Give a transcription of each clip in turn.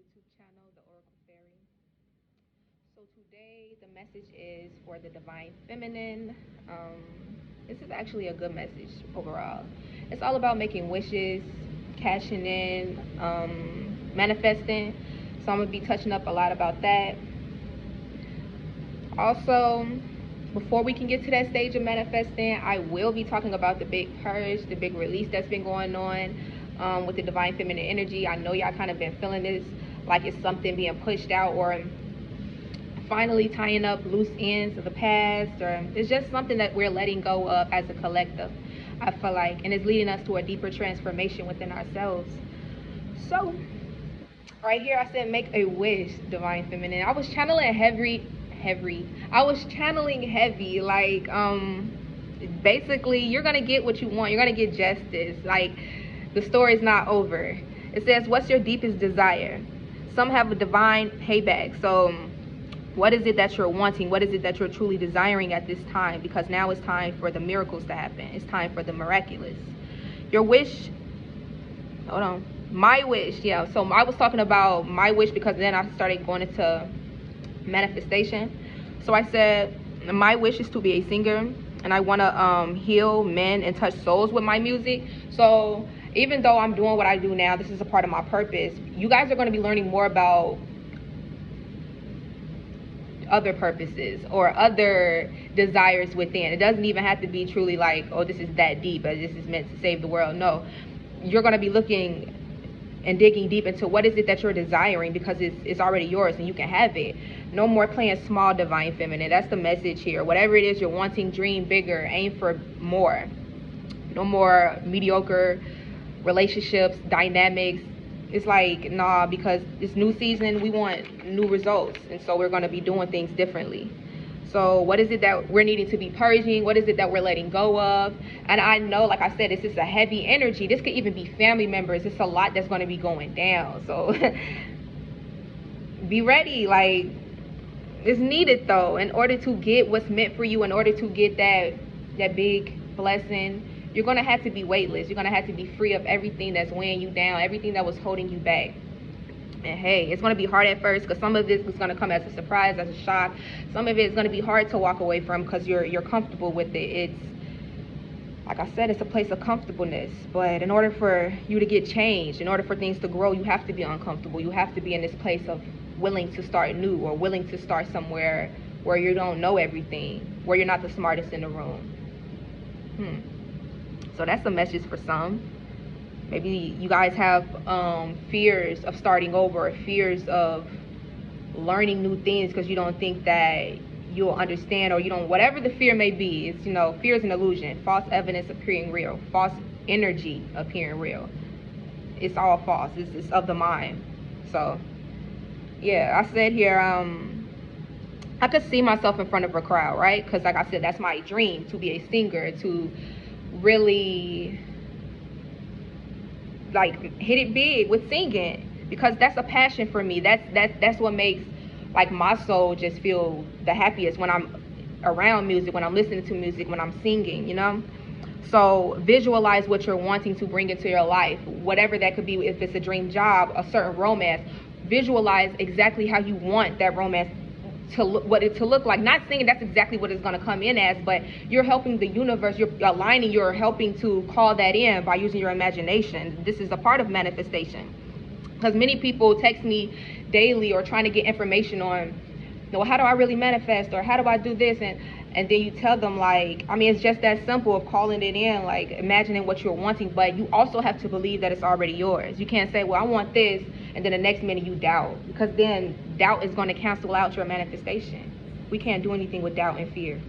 YouTube channel, The Oracle Fairy. So today the message is for the Divine Feminine. Um, this is actually a good message overall. It's all about making wishes, cashing in, manifesting. So I'm gonna be touching up a lot about that. Also, before we can get to that stage of manifesting, I will be talking about the big purge, the big release that's been going on with the Divine Feminine energy. I know y'all kind of been feeling this like it's something being pushed out, or finally tying up loose ends of the past, or it's just something that we're letting go of as a collective, I feel like, and it's leading us to a deeper transformation within ourselves. So right here I said make a wish, Divine Feminine. I was channeling heavy. I was channeling heavy, like basically you're gonna get what you want. You're gonna get justice. Like, the story's not over. It says, what's your deepest desire? Some have a divine payback. So what is it that you're wanting? What is it that you're truly desiring at this time? Because now it's time for the miracles to happen. It's time for the miraculous. Your wish, hold on, my wish, yeah. So I was talking about my wish because then I started going into manifestation. So I said my wish is to be a singer, and I want to heal men and touch souls with my music. So even though I'm doing what I do now, this is a part of my purpose. You guys are going to be learning more about other purposes or other desires within. It doesn't even have to be truly like, oh, this is that deep, or this is meant to save the world. No, you're going to be looking and digging deep into what is it that you're desiring, because it's already yours and you can have it. No more playing small, Divine Feminine. That's the message here. Whatever it is you're wanting, dream bigger, aim for more. No more mediocre relationships, dynamics. It's like, nah, because it's new season, we want new results, and so we're going to be doing things differently. So what is it that we're needing to be purging? What is it that we're letting go of? And I know, like I said, this is a heavy energy. This could even be family members. It's a lot that's going to be going down. So be ready. Like, it's needed, though, in order to get what's meant for you, in order to get that big blessing. You're going to have to be weightless. You're going to have to be free of everything that's weighing you down, everything that was holding you back. And hey, it's going to be hard at first, because some of this is going to come as a surprise, as a shock. Some of it is going to be hard to walk away from because you're comfortable with it. It's, like I said, it's a place of comfortableness. But in order for you to get changed, in order for things to grow, you have to be uncomfortable. You have to be in this place of willing to start new, or willing to start somewhere where you don't know everything, where you're not the smartest in the room. So that's a message for some. Maybe you guys have fears of starting over, fears of learning new things because you don't think that you'll understand, or you don't, whatever the fear may be. It's, fear is an illusion. False evidence appearing real. False energy appearing real. It's all false. It's of the mind. So, yeah, I said here, I could see myself in front of a crowd, right? Because like I said, that's my dream, to be a singer, to really like hit it big with singing, because that's a passion for me. That's what makes like my soul just feel the happiest, when I'm around music, when I'm listening to music, when I'm singing, So visualize what you're wanting to bring into your life, whatever that could be. If it's a dream job, a certain romance, visualize exactly how you want that romance to look, what it to look like. Not saying that's exactly what it's going to come in as, but you're helping the universe, you're aligning, you're helping to call that in by using your imagination. This is a part of manifestation, because many people text me daily or trying to get information on, well, how do I really manifest, or how do I do this, and then you tell them, like, I mean, it's just that simple of calling it in, like imagining what you're wanting. But you also have to believe that it's already yours. You can't say, well, I want this, and then the next minute you doubt, because then doubt is going to cancel out your manifestation. We can't do anything with doubt and fear.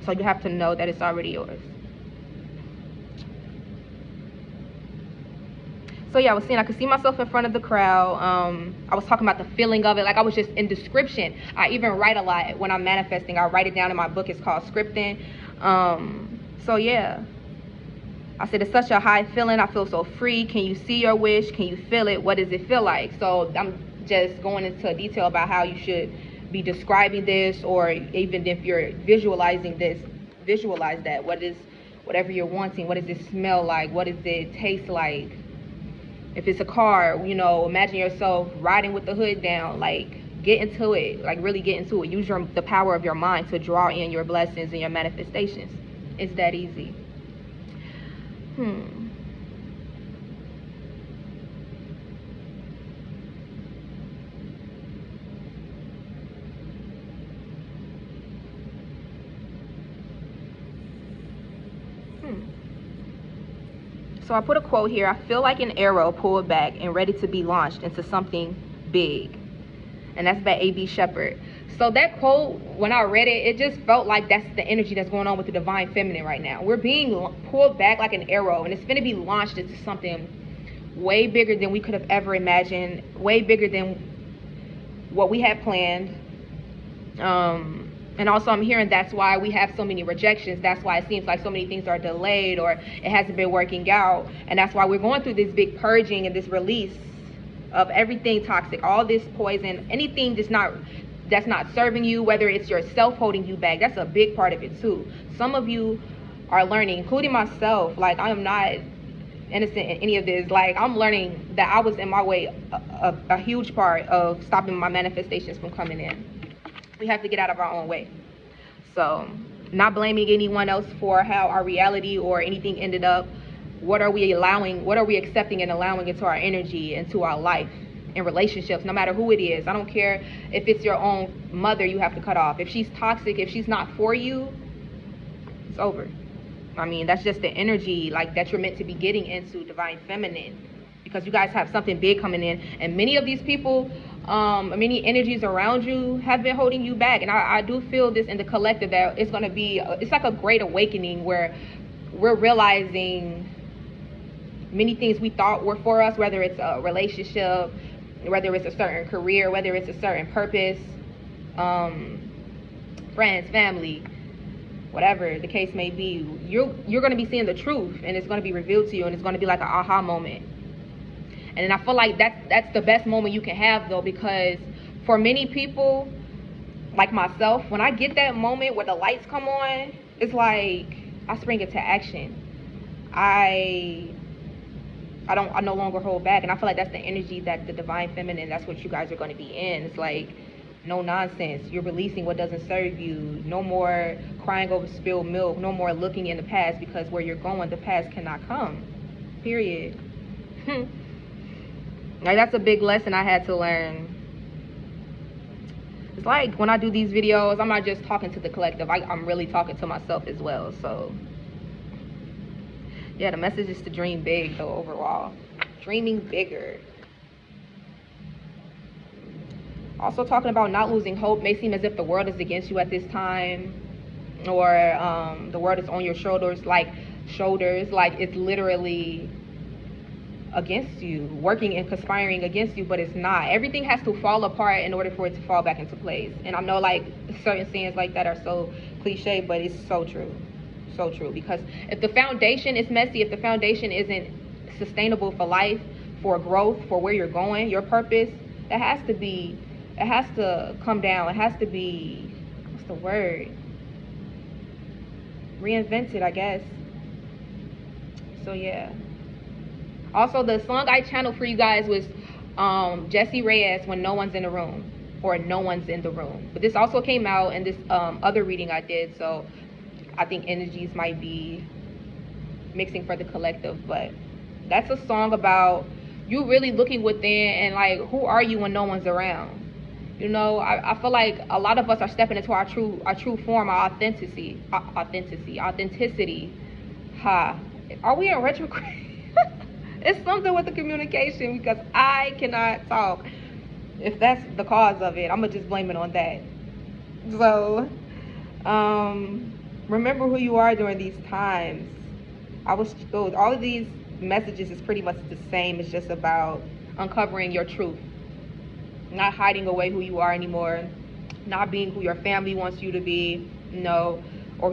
So you have to know that it's already yours. So yeah, I was saying I could see myself in front of the crowd. I was talking about the feeling of it. Like, I was just in description. I even write a lot when I'm manifesting. I write it down in my book. It's called scripting. So yeah, I said it's such a high feeling. I feel so free. Can you see your wish? Can you feel it? What does it feel like? So I'm just going into detail about how you should be describing this, or even if you're visualizing this, visualize that. What is, whatever you're wanting, what does it smell like? What does it taste like? If it's a car, you know, imagine yourself riding with the hood down. Like, get into it. Like, really get into it. Use the power of your mind to draw in your blessings and your manifestations. It's that easy. So I put a quote here. I feel like an arrow pulled back and ready to be launched into something big. And that's by A.B. Shepherd. So that quote, when I read it, it just felt like that's the energy that's going on with the divine feminine right now. We're being pulled back like an arrow, and it's going to be launched into something way bigger than we could have ever imagined, way bigger than what we had planned. And also I'm hearing that's why we have so many rejections. That's why it seems like so many things are delayed or it hasn't been working out. And that's why we're going through this big purging and this release of everything toxic, all this poison, anything that's not serving you, whether it's yourself holding you back. That's a big part of it too. Some of you are learning, including myself. Like, I am not innocent in any of this. Like, I'm learning that I was in my way a huge part of stopping my manifestations from coming in. We have to get out of our own way. So, not blaming anyone else for how our reality or anything ended up. What are we allowing, what are we accepting and allowing into our energy, into our life, in relationships, no matter who it is. I don't care if it's your own mother you have to cut off. If she's toxic, if she's not for you, it's over. I mean, that's just the energy, like, that you're meant to be getting into, divine feminine, because you guys have something big coming in. And many of these people, many energies around you have been holding you back. And I do feel this in the collective, that it's going to be, it's like a great awakening where we're realizing many things we thought were for us, whether it's a relationship, whether it's a certain career, whether it's a certain purpose, friends, family, whatever the case may be. You're going to be seeing the truth, and it's going to be revealed to you, and it's going to be like an aha moment. And I feel like that's the best moment you can have, though, because for many people, like myself, when I get that moment where the lights come on, it's like I spring into action. I no longer hold back. And I feel like that's the energy that the divine feminine, that's what you guys are going to be in. It's like, no nonsense. You're releasing what doesn't serve you. No more crying over spilled milk. No more looking in the past, because where you're going, the past cannot come. Period. Like, that's a big lesson I had to learn. It's like when I do these videos, I'm not just talking to the collective. I'm really talking to myself as well. So yeah, the message is to dream big, though, overall. Dreaming bigger. Also talking about not losing hope. May seem as if the world is against you at this time, or the world is on your shoulders, like it's literally against you, working and conspiring against you, but it's not. Everything has to fall apart in order for it to fall back into place. And I know, like, certain sayings like that are so cliche, but it's so true. So true. Because if the foundation is messy, if the foundation isn't sustainable for life, for growth, for where you're going, your purpose, it has to come down. It has to be, what's the word? Reinvented, I guess. So yeah. Also, the song I channeled for you guys was Jessie Reyes, When No One's in the Room, or No One's in the Room. But this also came out in this other reading I did, so I think energies might be mixing for the collective. But that's a song about you really looking within and, like, who are you when no one's around? You know, I feel like a lot of us are stepping into our true form, our authenticity. Ha. Are we in retrograde? It's something with the communication, because I cannot talk. If that's the cause of it, I'm gonna just blame it on that. So, remember who you are during these times. All of these messages is pretty much the same. It's just about uncovering your truth, not hiding away who you are anymore, not being who your family wants you to be, or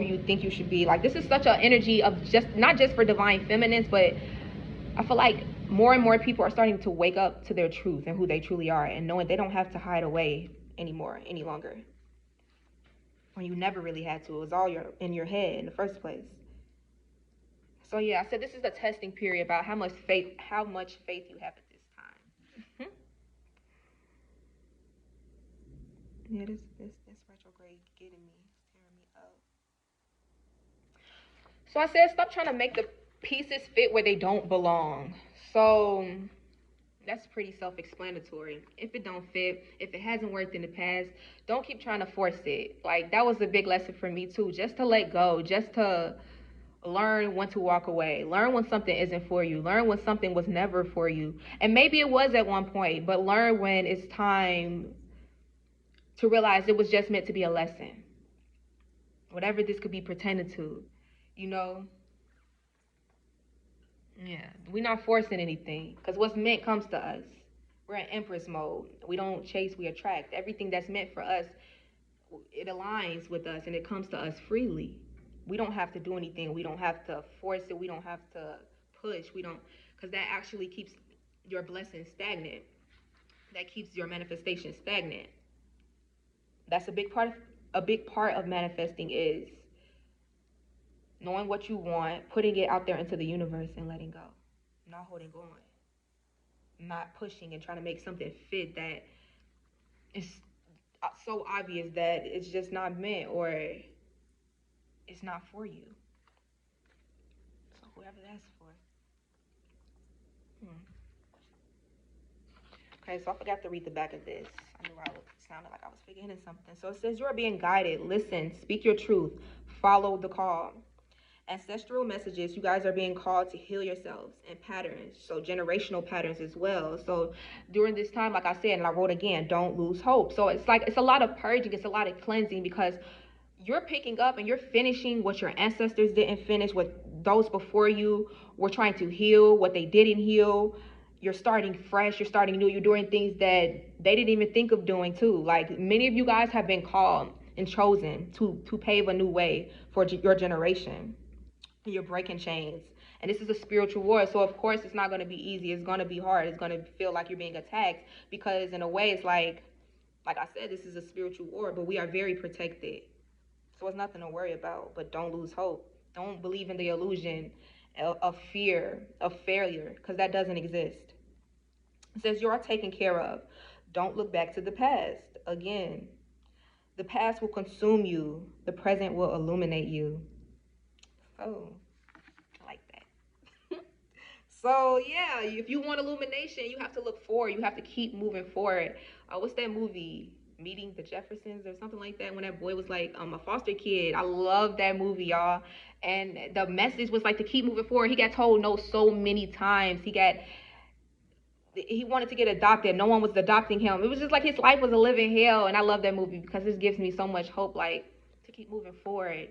who you think you should be. Like, this is such an energy of just not just for divine feminines, but I feel like more and more people are starting to wake up to their truth and who they truly are, and knowing they don't have to hide away any longer. When you never really had to. It was all in your head in the first place. So yeah, I said this is a testing period about how much faith you have at this time. Yeah, this retrograde getting me, tearing me up. So I said stop trying to make the pieces fit where they don't belong. So that's pretty self-explanatory. If it don't fit, if it hasn't worked in the past, don't keep trying to force it. Like that was a big lesson for me too, just to let go, just to learn when to walk away. Learn when something isn't for you. Learn when something was never for you. And maybe it was at one point, but learn when it's time to realize it was just meant to be a lesson. Whatever this could be pretended to, you know? Yeah, we're not forcing anything because what's meant comes to us. We're in Empress mode. We don't chase, we attract. Everything that's meant for us, it aligns with us and it comes to us freely. We don't have to do anything. We don't have to force it. We don't have to push. We don't, because that actually keeps your blessing stagnant. That keeps your manifestation stagnant. That's a big part of manifesting is knowing what you want, putting it out there into the universe and letting go. Not holding on. Not pushing and trying to make something fit that is so obvious that it's just not meant or it's not for you. So whoever that's for. Hmm. Okay, so I forgot to read the back of this. I knew I sounded like I was forgetting something. So it says you are being guided. Listen, speak your truth. Follow the call. Ancestral messages, you guys are being called to heal yourselves and patterns, so generational patterns as well. So during this time, like I said, and I wrote again, don't lose hope. So it's like it's a lot of purging, it's a lot of cleansing because you're picking up and you're finishing what your ancestors didn't finish, what those before you were trying to heal, what they didn't heal. You're starting fresh, you're starting new, you're doing things that they didn't even think of doing too. Like many of you guys have been called and chosen to pave a new way for your generation. You're breaking chains. And this is a spiritual war. So of course it's not going to be easy. It's going to be hard. It's going to feel like you're being attacked because in a way it's like I said, this is a spiritual war, but we are very protected. So it's nothing to worry about, but don't lose hope. Don't believe in the illusion of fear, of failure, because that doesn't exist. It says you are taken care of. Don't look back to the past. Again, the past will consume you. The present will illuminate you. So I like that. So yeah, if you want illumination, you have to look forward. You have to keep moving forward. What's that movie? Meeting the Jeffersons or something like that. When that boy was like a foster kid, I love that movie, y'all. And the message was like to keep moving forward. He got told no so many times. He wanted to get adopted. No one was adopting him. It was just like his life was a living hell. And I love that movie because this gives me so much hope, like to keep moving forward.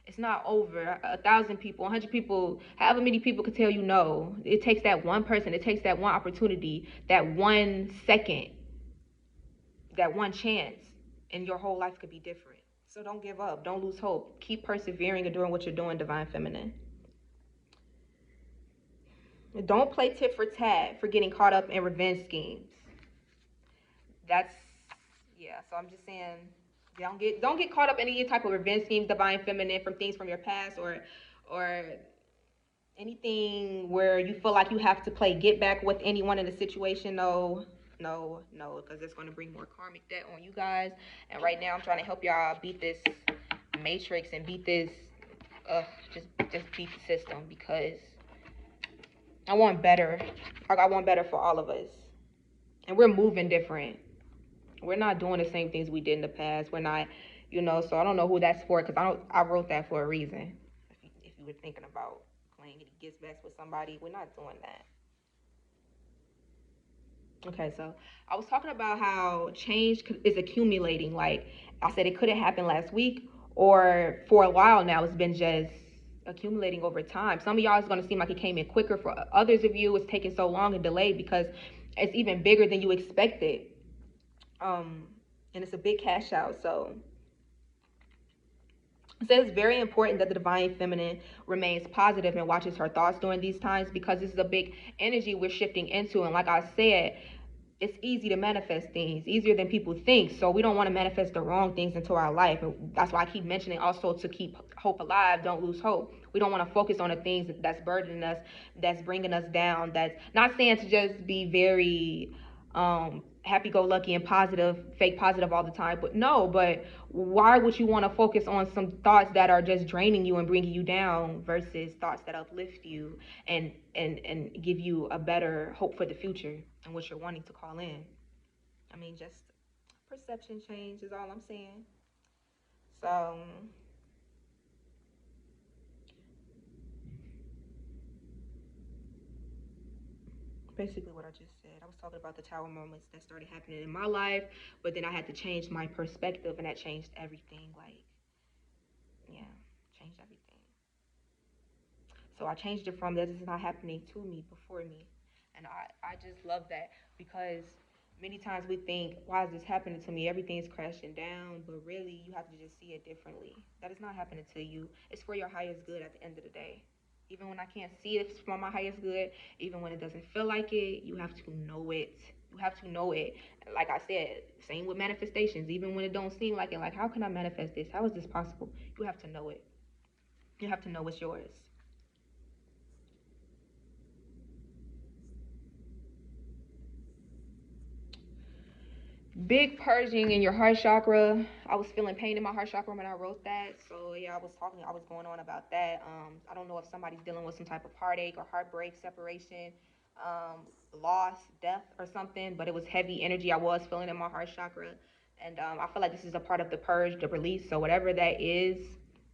It's not over. 1,000 people, 100 people, however many people could tell you no. It takes that one person. It takes that one opportunity, that 1 second, that one chance, and your whole life could be different. So don't give up. Don't lose hope. Keep persevering and doing what you're doing, Divine Feminine. Don't play tit for tat for getting caught up in revenge schemes. That's yeah. So I'm just saying, don't get caught up in any type of revenge schemes, Divine Feminine, from things from your past or anything where you feel like you have to play get back with anyone in the situation. No, no, no, because it's going to bring more karmic debt on you guys. And right now, I'm trying to help y'all beat this matrix and beat this. Just beat the system because I want better. Like I want better for all of us, and we're moving different. We're not doing the same things we did in the past. We're not, So I don't know who that's for because I wrote that for a reason. If you were thinking about playing any gets backs with somebody, we're not doing that. Okay, so I was talking about how change is accumulating. Like I said, it could have happened last week or for a while now. It's been just accumulating over time. Some of y'all is going to seem like it came in quicker. For others of you, it's taking so long and delayed because it's even bigger than you expected. And it's a big cash out. So it says it's very important that the Divine Feminine remains positive and watches her thoughts during these times because this is a big energy we're shifting into. And like I said, it's easy to manifest things, easier than people think. So we don't want to manifest the wrong things into our life. And that's why I keep mentioning also to keep hope alive, don't lose hope. We don't want to focus on the things that's burdening us, that's bringing us down. That's not saying to just be very happy-go-lucky and positive, fake positive all the time, but no. But why would you want to focus on some thoughts that are just draining you and bringing you down versus thoughts that uplift you and give you a better hope for the future and what you're wanting to call in? I mean, just perception change is all I'm saying. So basically what I just said. I was talking about the tower moments that started happening in my life, but then I had to change my perspective, and that changed everything. Like, yeah, changed everything. So I changed it from this is not happening to me, before me. And I just love that, because many times we think, why is this happening to me? Everything's crashing down, but really you have to just see it differently. That is not happening to you. It's for your highest good at the end of the day. Even when I can't see it, it's for my highest good. Even when it doesn't feel like it, you have to know it. You have to know it. Like I said, same with manifestations. Even when it don't seem like it, like how can I manifest this? How is this possible? You have to know it. You have to know it's yours. Big purging in your heart chakra. I was feeling pain in my heart chakra when I wrote that. So yeah, I was going on about that. I don't know if somebody's dealing with some type of heartache or heartbreak, separation, loss, death, or something. But it was heavy energy I was feeling in my heart chakra, and I feel like this is a part of the purge, the release. So whatever that is,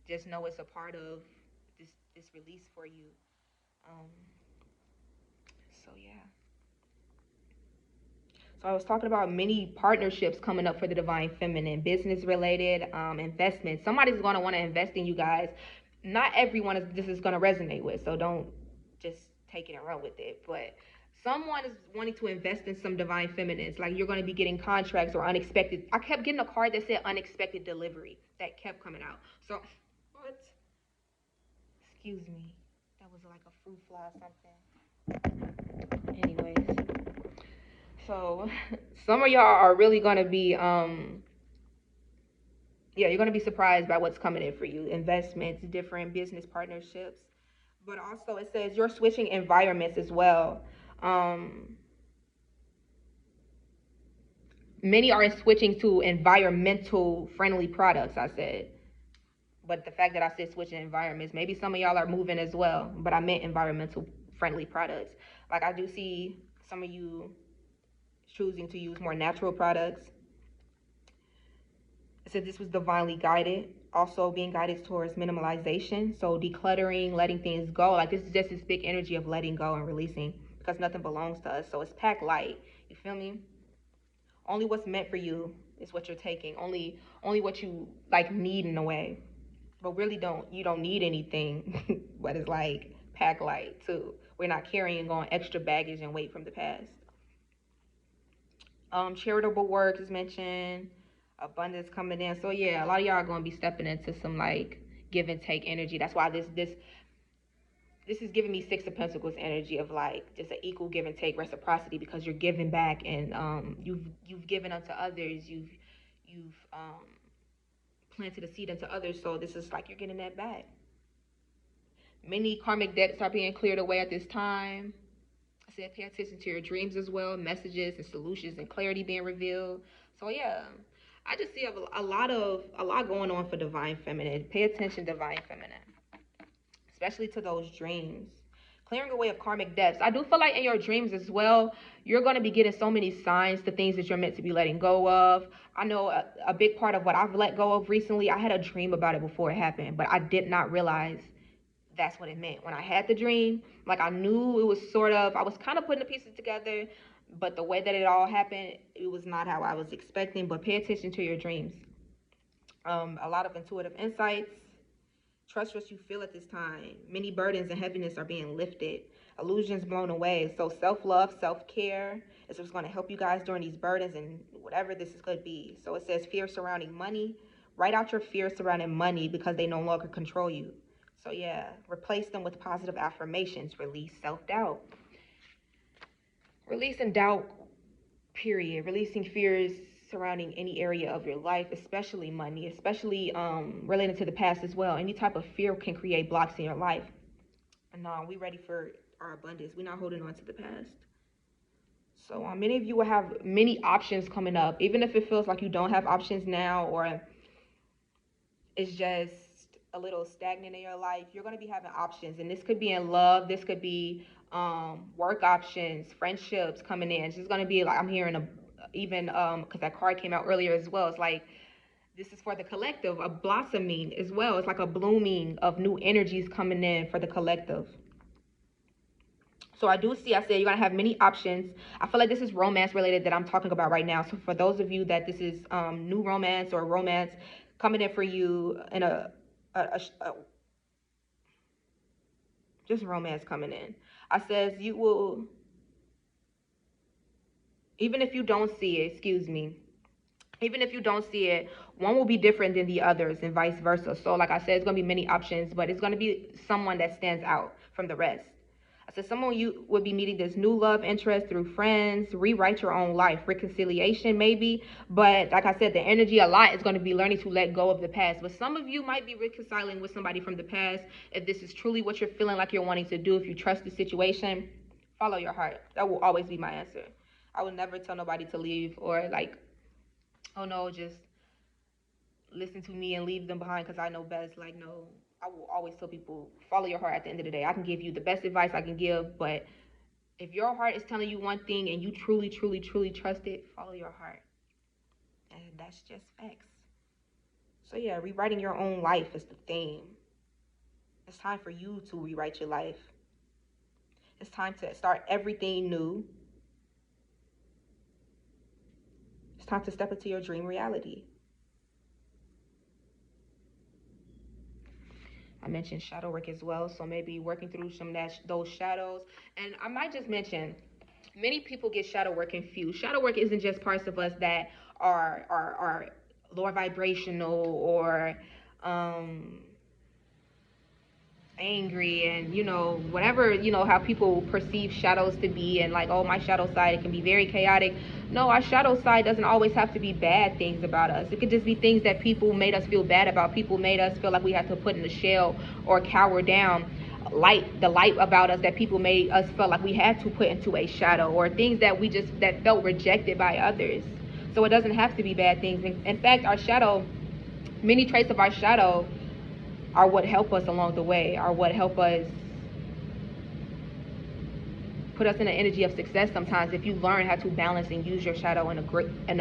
just know it's a part of this release for you. Um, so yeah. So I was talking about many partnerships coming up for the divine feminine, business related, investments. Somebody's going to want to invest in you guys. Not everyone is this is going to resonate with, so don't just take it and run with it. But someone is wanting to invest in some divine feminines. Like you're going to be getting contracts or unexpected. I kept getting a card that said unexpected delivery that kept coming out. So what? Excuse me. That was like a fruit fly or something. Anyways. So some of y'all are really gonna be yeah, you're gonna be surprised by what's coming in for you. Investments, different business partnerships. But also it says you're switching environments as well. Um Many are switching to environmental friendly products, I said. But the fact that I said switching environments, maybe some of y'all are moving as well, but I meant environmental friendly products. Like I do see some of you choosing to use more natural products. It said this was divinely guided, also being guided towards minimalization. So decluttering, letting things go. Like this is just this big energy of letting go and releasing because nothing belongs to us. So it's packed light. You feel me? Only what's meant for you is what you're taking. Only what you like need in a way. But really don't need anything. But it's like pack light too. We're not carrying on extra baggage and weight from the past. Charitable work is mentioned, abundance coming in. So yeah, a lot of y'all are gonna be stepping into some like give and take energy. That's why this is giving me Six of Pentacles energy of like just an equal give and take, reciprocity, because you're giving back and you've given unto others. You've planted a seed unto others. So this is like you're getting that back. Many karmic debts are being cleared away at this time. I said pay attention to your dreams as well, messages and solutions and clarity being revealed. So yeah, I just see a lot going on for divine feminine. Pay attention, divine feminine, especially to those dreams. Clearing away of karmic debts. I do feel like in your dreams as well, you're going to be getting so many signs to things that you're meant to be letting go of. I know a big part of what I've let go of recently, I had a dream about it before it happened, but I did not realize that's what it meant. When I had the dream, like I knew it was sort of, I was kind of putting the pieces together, but the way that it all happened, it was not how I was expecting. But pay attention to your dreams. A lot of intuitive insights. Trust what you feel at this time. Many burdens and heaviness are being lifted. Illusions blown away. So self-love, self-care is what's going to help you guys during these burdens and whatever this is going to be. So it says fear surrounding money. Write out your fears surrounding money because they no longer control you. So yeah, replace them with positive affirmations. Release self-doubt. Releasing doubt, period. Releasing fears surrounding any area of your life, especially money, especially related to the past as well. Any type of fear can create blocks in your life. And no, we ready for our abundance. We're not holding on to the past. So many of you will have many options coming up, even if it feels like you don't have options now, or it's just a little stagnant in your life. You're going to be having options, and this could be in love. This could be work options, friendships coming in. It's just going to be like, I'm hearing even because that card came out earlier as well. It's like, this is for the collective, a blossoming as well. It's like a blooming of new energies coming in for the collective. So I do see, I said you're going to have many options. I feel like this is romance related that I'm talking about right now. So for those of you that this is new romance or romance coming in for you in a just romance coming in. I says you will, even if you don't see it, excuse me, even if you don't see it, one will be different than the others and vice versa. So like I said, it's going to be many options, but it's going to be someone that stands out from the rest. I said someone you would be meeting this new love interest through friends, rewrite your own life, reconciliation maybe. But like I said, the energy a lot is going to be learning to let go of the past. But some of you might be reconciling with somebody from the past. If this is truly what you're feeling like you're wanting to do, if you trust the situation, follow your heart. That will always be my answer. I would never tell nobody to leave or like, oh no, just listen to me and leave them behind because I know best. Like, no, I will always tell people, follow your heart at the end of the day. I can give you the best advice I can give, but if your heart is telling you one thing and you truly, truly, truly trust it, follow your heart. And that's just facts. So yeah, rewriting your own life is the theme. It's time for you to rewrite your life. It's time to start everything new. It's time to step into your dream reality. I mentioned shadow work as well, so maybe working through some of those shadows. And I might just mention, many people get shadow work confused. Shadow work isn't just parts of us that are lower vibrational or angry and whatever, how people perceive shadows to be, and like, oh, my shadow side, it can be very chaotic. No, our shadow side doesn't always have to be bad things about us. It could just be things that people made us feel bad about. People made us feel like we had to put in a shell or cower down. The light about us that people made us feel like we had to put into a shadow, or things that felt rejected by others. So it doesn't have to be bad things. In fact, our shadow, many traits of our shadow are what help us along the way, are what help us put us in an energy of success sometimes, if you learn how to balance and use your shadow in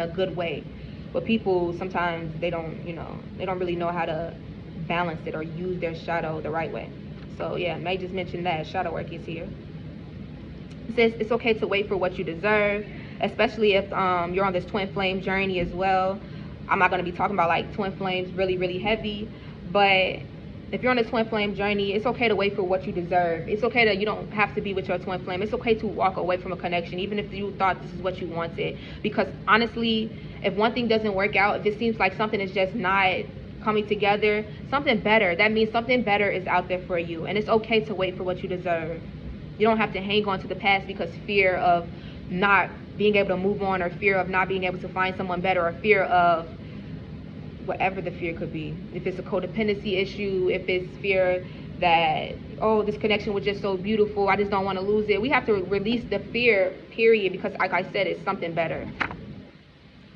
a good way. But people sometimes they don't really know how to balance it or use their shadow the right way. So yeah, May just mentioned that shadow work is here. It says it's okay to wait for what you deserve, especially if you're on this twin flame journey as well. I'm not going to be talking about like twin flames really, really heavy, but if you're on a twin flame journey, it's okay to wait for what you deserve. It's okay that you don't have to be with your twin flame. It's okay to walk away from a connection, even if you thought this is what you wanted. Because honestly, if one thing doesn't work out, if it seems like something is just not coming together, something better, that means something better is out there for you. And it's okay to wait for what you deserve. You don't have to hang on to the past because fear of not being able to move on, or fear of not being able to find someone better, or fear of whatever the fear could be. If it's a codependency issue, if it's fear that, oh, this connection was just so beautiful, I just don't want to lose it. We have to release the fear, period, because like I said, it's something better.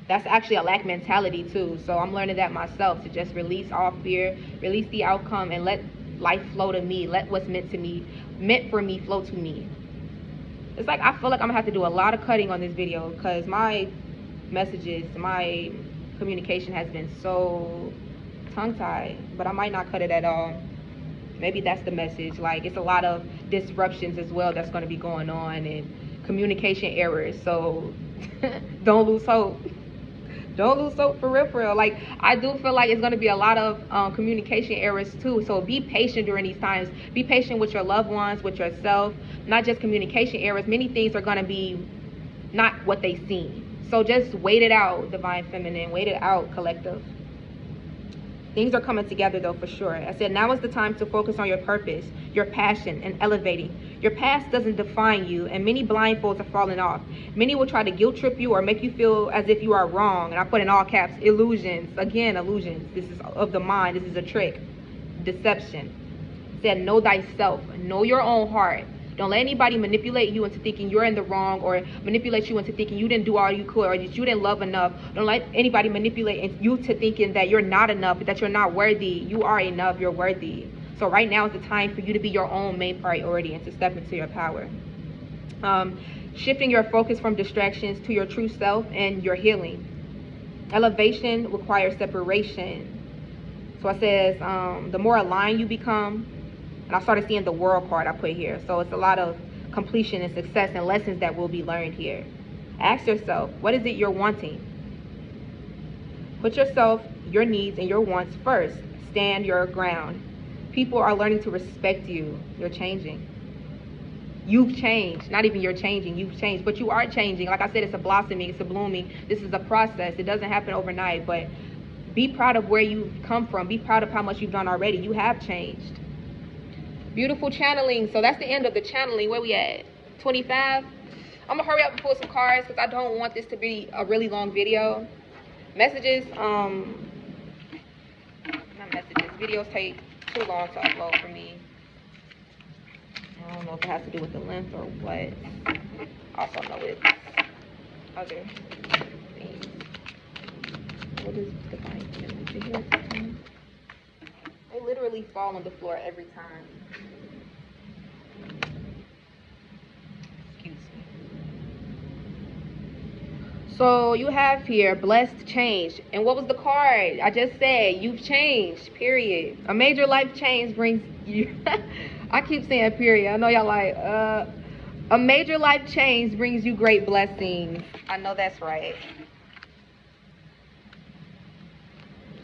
That's actually a lack mentality too. So I'm learning that myself, to just release all fear, release the outcome, and let life flow to me. Let what's meant for me flow to me. It's like, I feel like I'm gonna have to do a lot of cutting on this video because my messages, my communication has been so tongue-tied, but I might not cut it at all. Maybe that's the message. Like, it's a lot of disruptions as well that's going to be going on, and communication errors. So don't lose hope. Don't lose hope, for real. Like, I do feel like it's going to be a lot of communication errors too. So be patient during these times. Be patient with your loved ones, with yourself. Not just communication errors. Many things are going to be not what they seem. So just wait it out, Divine Feminine. Wait it out, collective. Things are coming together though, for sure. I said now is the time to focus on your purpose, your passion, and elevating. Your past doesn't define you, and many blindfolds are falling off. Many will try to guilt trip you or make you feel as if you are wrong. And I put in all caps, illusions. Again, illusions. This is of the mind. This is a trick. Deception. It said, know thyself. Know your own heart. Don't let anybody manipulate you into thinking you're in the wrong, or manipulate you into thinking you didn't do all you could, or that you didn't love enough. Don't let anybody manipulate you to thinking that you're not enough, that you're not worthy. You are enough. You're worthy. So right now is the time for you to be your own main priority and to step into your power. Shifting your focus from distractions to your true self and your healing. Elevation requires separation. So it says, the more aligned you become, and I started seeing the world card I put here. So it's a lot of completion and success and lessons that will be learned here. Ask yourself, what is it you're wanting? Put yourself, your needs, and your wants first. Stand your ground. People are learning to respect you. You're changing. You've changed. Not even you're changing. You've changed. But you are changing. Like I said, it's a blossoming. It's a blooming. This is a process. It doesn't happen overnight. But be proud of where you've come from. Be proud of how much you've done already. You have changed. Beautiful channeling. So that's the end of the channeling. Where we at? 25? I'm gonna hurry up and pull some cards because I don't want this to be a really long video. Messages, not messages. Videos take too long to upload for me. I don't know if it has to do with the length or what. Also know it's other things. What is divine feminine to hear at this time? They literally fall on the floor every time. Excuse me. So you have here blessed change. And what was the card? I just said you've changed, period. A major life change brings you I keep saying period. I know y'all like a major life change brings you great blessings. I know that's right.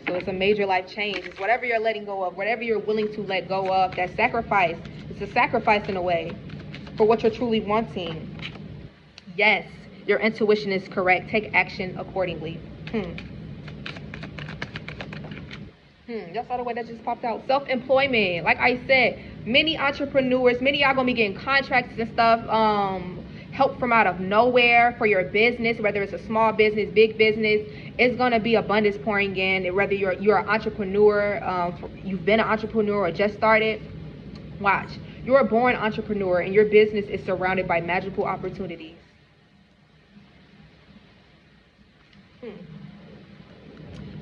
So it's a major life change. It's whatever you're letting go of, whatever you're willing to let go of, that sacrifice. It's a sacrifice in a way for what you're truly wanting. Yes, your intuition is correct. Take action accordingly. Y'all saw the way that just popped out. Self-employment. Like I said, many entrepreneurs, many of y'all gonna be getting contracts and stuff, help from out of nowhere for your business, whether it's a small business, big business. It's gonna be abundance pouring in. Whether you're an entrepreneur, you've been an entrepreneur or just started. Watch, you're a born entrepreneur and your business is surrounded by magical opportunities.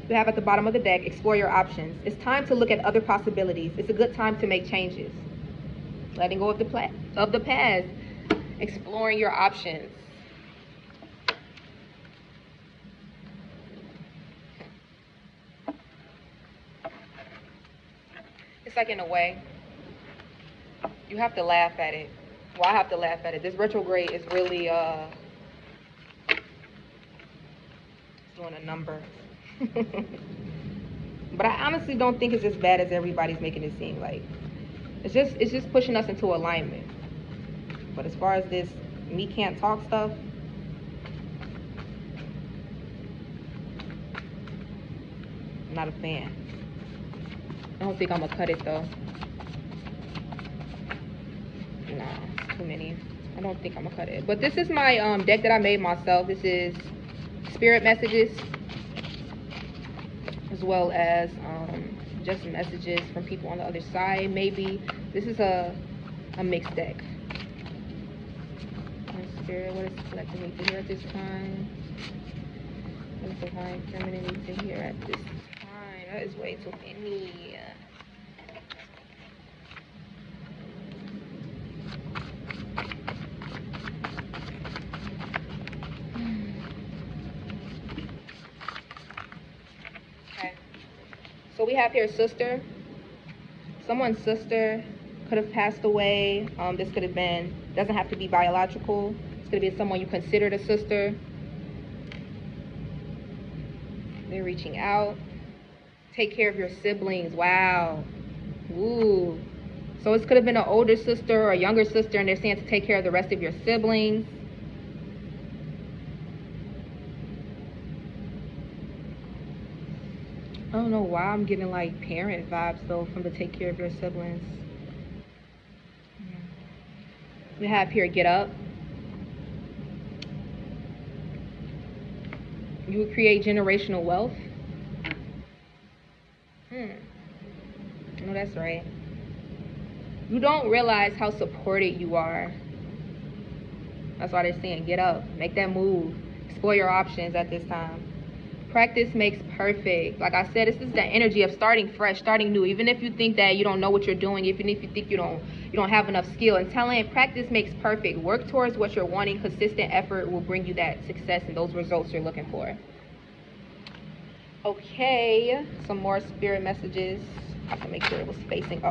We have at the bottom of the deck, explore your options. It's time to look at other possibilities. It's a good time to make changes. Letting go of the past, exploring your options. It's like in a way, you have to laugh at it. Well, I have to laugh at it. This retrograde is really doing a number. But I honestly don't think it's as bad as everybody's making it seem like. It's just pushing us into alignment. But as far as this me can't talk stuff, I'm not a fan. I don't think I'm gonna cut it though. Nah, it's too many. I don't think I'm gonna cut it. But this is my deck that I made myself. This is spirit messages, as well as just messages from people on the other side. Maybe this is a mixed deck. Spirit, what is collective need to hear at this time? What is divine feminine need to hear at this time? That is way too many. Okay. So we have here sister. Someone's sister could have passed away. This could have been, doesn't have to be biological. It's going to be someone you considered a sister. They're reaching out. Take care of your siblings. Wow. Ooh. So it could have been an older sister or a younger sister, and they're saying to take care of the rest of your siblings. I don't know why I'm getting like parent vibes though from the take care of your siblings. We have here get up. You would create generational wealth. No, that's right. You don't realize how supported you are. That's why they're saying get up, make that move, explore your options at this time. Practice makes perfect. Like I said, this is the energy of starting fresh, starting new. Even if you think that you don't know what you're doing, even if you think you don't have enough skill, and telling practice makes perfect. Work towards what you're wanting. Consistent effort will bring you that success and those results you're looking for. Okay, some more spirit messages. I have to make sure it was facing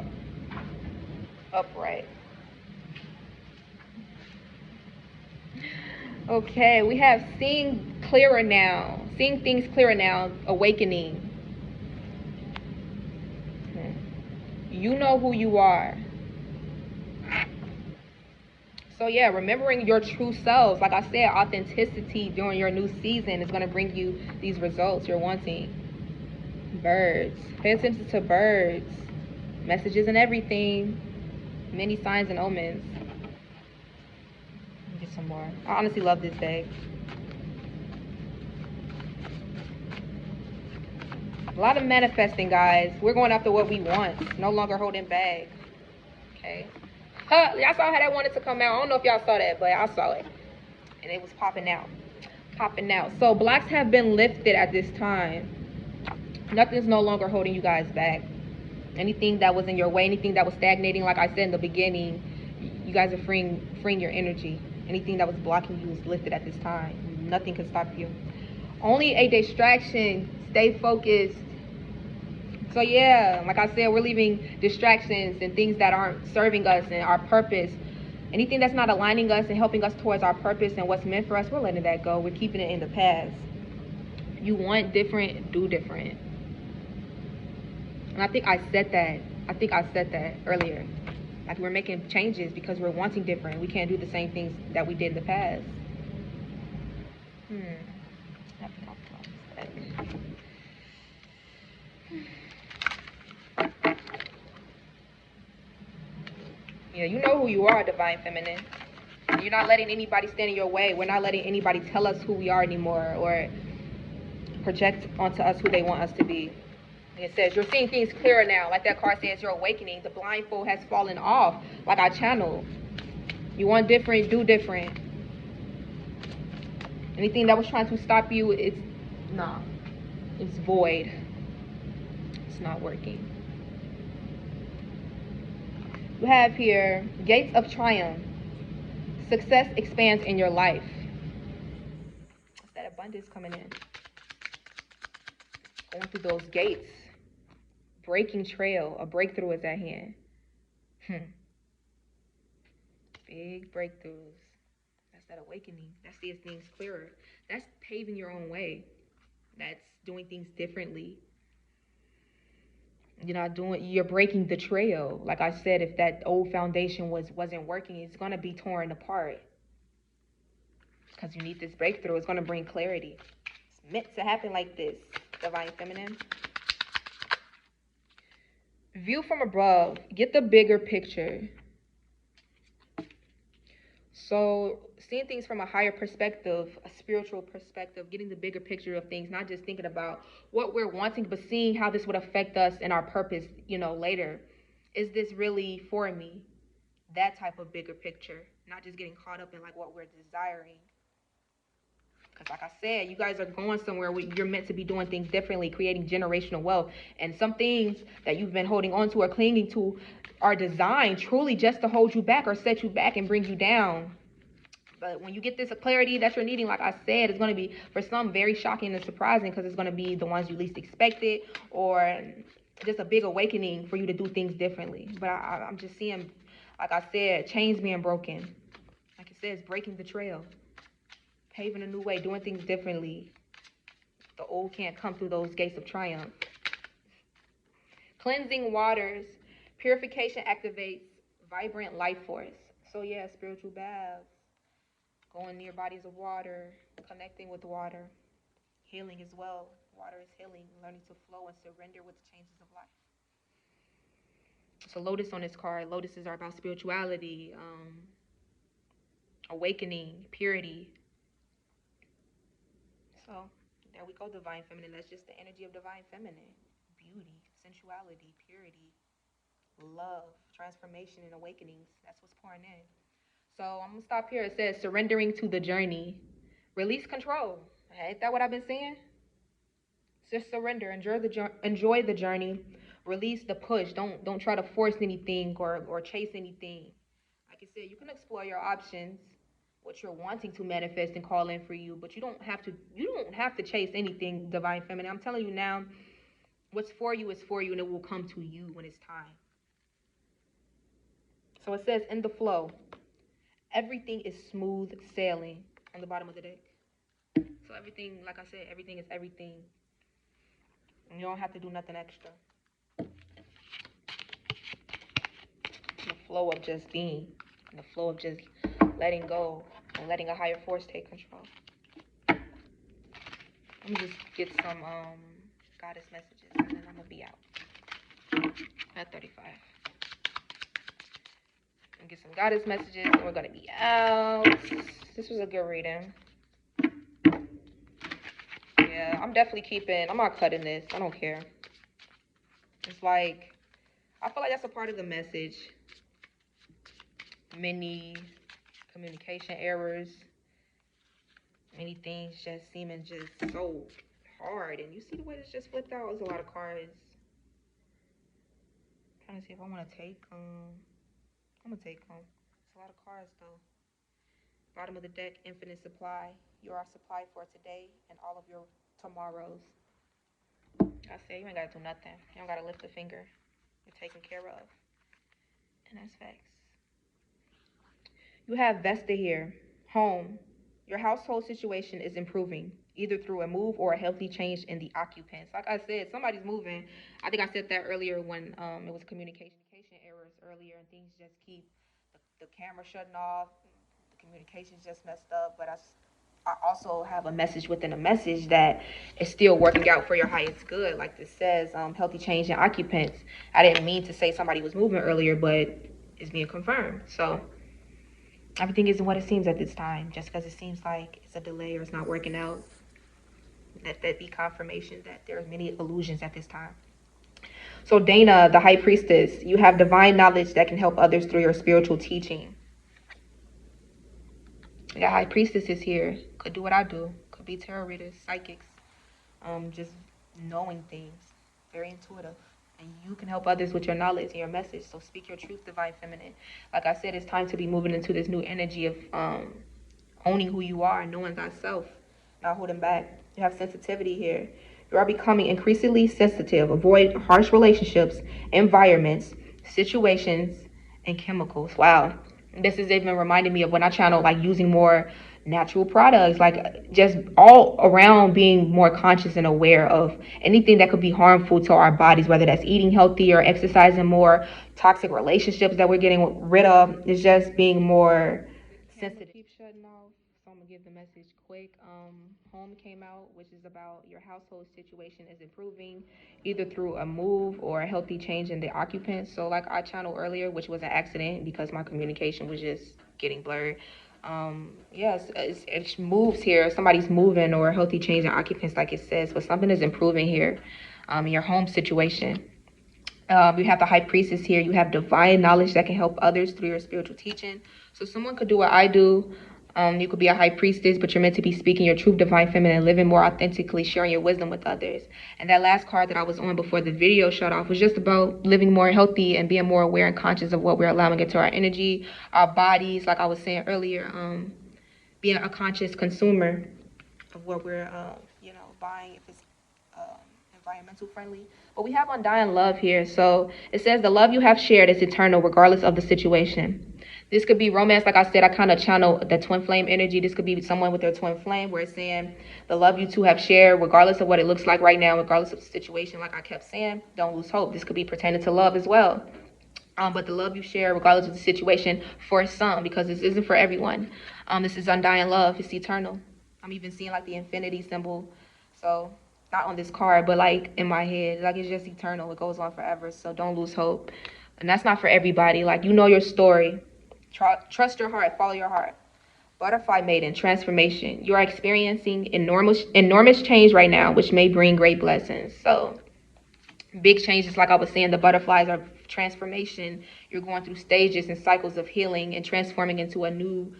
upright. Okay, we have seeing clearer now. Seeing things clearer now, awakening. You know who you are. So yeah, remembering your true selves. Like I said, authenticity during your new season is going to bring you these results you're wanting. Birds. Pay attention to birds. Messages and everything. Many signs and omens. Let me get some more. I honestly love this deck. A lot of manifesting, guys. We're going after what we want. No longer holding back. Okay. Y'all saw how that wanted to come out. I don't know if y'all saw that, but I saw it. And it was popping out. Popping out. So blocks have been lifted at this time. Nothing's no longer holding you guys back. Anything that was in your way, anything that was stagnating, like I said in the beginning, you guys are freeing your energy. Anything that was blocking you is lifted at this time. Nothing can stop you. Only a distraction. Stay focused. So yeah, like I said, we're leaving distractions and things that aren't serving us and our purpose. Anything that's not aligning us and helping us towards our purpose and what's meant for us, we're letting that go. We're keeping it in the past. You want different, do different. And I think I said that earlier. Like we're making changes because we're wanting different. We can't do the same things that we did in the past. Yeah, you know who you are, Divine Feminine. You're not letting anybody stand in your way. We're not letting anybody tell us who we are anymore or project onto us who they want us to be. It says you're seeing things clearer now. Like that card says, you're awakening. The blindfold has fallen off. Like I channeled. You want different, do different. Anything that was trying to stop you, it's void. It's not working. We have here gates of triumph. Success expands in your life. It's that abundance coming in. Going through those gates. Breaking trail. A breakthrough is at hand. Big breakthroughs. That's that awakening. That's seeing things clearer. That's paving your own way. That's doing things differently. You're breaking the trail. Like I said, if that old foundation wasn't working, it's gonna be torn apart. Because you need this breakthrough. It's gonna bring clarity. It's meant to happen like this, Divine Feminine. View from above. Get the bigger picture. So seeing things from a higher perspective, a spiritual perspective, getting the bigger picture of things, not just thinking about what we're wanting, but seeing how this would affect us and our purpose, later. Is this really for me? That type of bigger picture, not just getting caught up in like what we're desiring. Because like I said, you guys are going somewhere where you're meant to be doing things differently, creating generational wealth. And some things that you've been holding on to or clinging to are designed truly just to hold you back or set you back and bring you down. But when you get this clarity that you're needing, like I said, it's going to be, for some, very shocking and surprising because it's going to be the ones you least expected or just a big awakening for you to do things differently. But I'm just seeing, like I said, chains being broken. Like it says, breaking the trail. Paving a new way, doing things differently. The old can't come through those gates of triumph. Cleansing waters. Purification activates vibrant life force. So yeah, spiritual baths. Going near bodies of water. Connecting with water. Healing as well. Water is healing, learning to flow and surrender with the changes of life. So Lotus on this card. Lotuses are about spirituality, awakening, purity. So there we go, divine feminine. That's just the energy of divine feminine. Beauty, sensuality, purity, love, transformation, and awakenings. That's what's pouring in. So I'm gonna stop here. It says surrendering to the journey. Release control. Ain't that what I've been saying? Just surrender. Enjoy the journey. Release the push. Don't try to force anything or chase anything. Like I said, you can explore your options, what you're wanting to manifest and call in for you, but you don't have to chase anything, divine feminine. I'm telling you now, what's for you is for you and it will come to you when it's time. So it says in the flow, everything is smooth sailing on the bottom of the deck. So everything, like I said, everything is everything. And you don't have to do nothing extra. The flow of just being, the flow of just letting go and letting a higher force take control. Let me just get some goddess messages and then I'm gonna be out at 35. And get some goddess messages and we're gonna be out. This was a good reading. Yeah, I'm not cutting this. I don't care. It's like, I feel like that's a part of the message. Many communication errors, many things just seeming just so hard. And you see the way this just flipped out? There's a lot of cards. I'm trying to see if I want to take them. I'm going to take them. It's a lot of cards, though. Bottom of the deck, infinite supply. You are supplied for today and all of your tomorrows. I say you ain't got to do nothing. You don't got to lift a finger. You're taken care of. And that's facts. You have Vesta here. Home. Your household situation is improving, either through a move or a healthy change in the occupants. Like I said, somebody's moving. I think I said that earlier when it was communication errors earlier, and things just keep the camera shutting off, the communication's just messed up. But I also have a message within a message that is still working out for your highest good. Like this says, healthy change in occupants. I didn't mean to say somebody was moving earlier, but it's being confirmed. So everything isn't what it seems at this time. Just because it seems like it's a delay or it's not working out, let that be confirmation that there are many illusions at this time. So Dana, the high priestess, you have divine knowledge that can help others through your spiritual teaching. The high priestess is here. Could do what I do. Could be tarot readers, psychics, just knowing things. Very intuitive. And you can help others with your knowledge and your message. So speak your truth, divine feminine. Like I said, it's time to be moving into this new energy of owning who you are, knowing thyself, not holding back. You have sensitivity here. You are becoming increasingly sensitive. Avoid harsh relationships, environments, situations, and chemicals. Wow. This is even reminding me of when I channel like using more natural products, like just all around being more conscious and aware of anything that could be harmful to our bodies, whether that's eating healthy or exercising more, toxic relationships that we're getting rid of. It's just being more sensitive. Keep shutting off, so I'm gonna give the message quick. Home came out, which is about your household situation is improving, either through a move or a healthy change in the occupants. So like I channeled earlier, which was an accident because my communication was just getting blurred. Yes, it moves here. Somebody's moving or a healthy change in occupants, like it says, but something is improving here. In your home situation. You have the high priestess here. You have divine knowledge that can help others through your spiritual teaching. So someone could do what I do. You could be a high priestess, but you're meant to be speaking your truth, divine feminine, living more authentically, sharing your wisdom with others. And that last card that I was on before the video shut off was just about living more healthy and being more aware and conscious of what we're allowing into our energy, our bodies. Like I was saying earlier, being a conscious consumer of what we're, buying, if it's environmental friendly. But we have undying love here. So it says the love you have shared is eternal regardless of the situation. This could be romance. Like I said, I kind of channel the twin flame energy. This could be someone with their twin flame where it's saying the love you two have shared, regardless of what it looks like right now, regardless of the situation. Like I kept saying, don't lose hope. This could be pertaining to love as well. But the love you share, regardless of the situation, for some, because this isn't for everyone. This is undying love. It's eternal. I'm even seeing like the infinity symbol. So not on this card, but like in my head. Like it's just eternal. It goes on forever. So don't lose hope. And that's not for everybody. Like you know your story. Trust your heart. Follow your heart. Butterfly maiden, transformation. You are experiencing enormous change right now, which may bring great blessings. So big changes, like I was saying, the butterflies are transformation. You're going through stages and cycles of healing and transforming into a new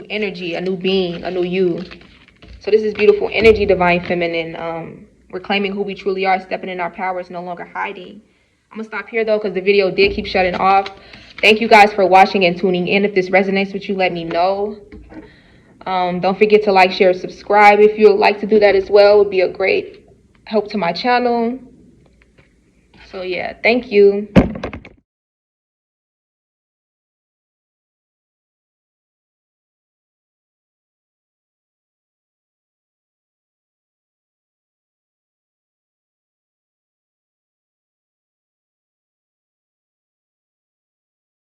energy, a new being, a new you. So this is beautiful energy, divine feminine. We're claiming who we truly are, stepping in our powers, no longer hiding. I'm gonna stop here though because the video did keep shutting off. Thank you guys for watching and tuning in. If this resonates with you, let me know. Don't forget to like, share, subscribe if you would like to do that as well. It would be a great help to my channel. So yeah, thank you.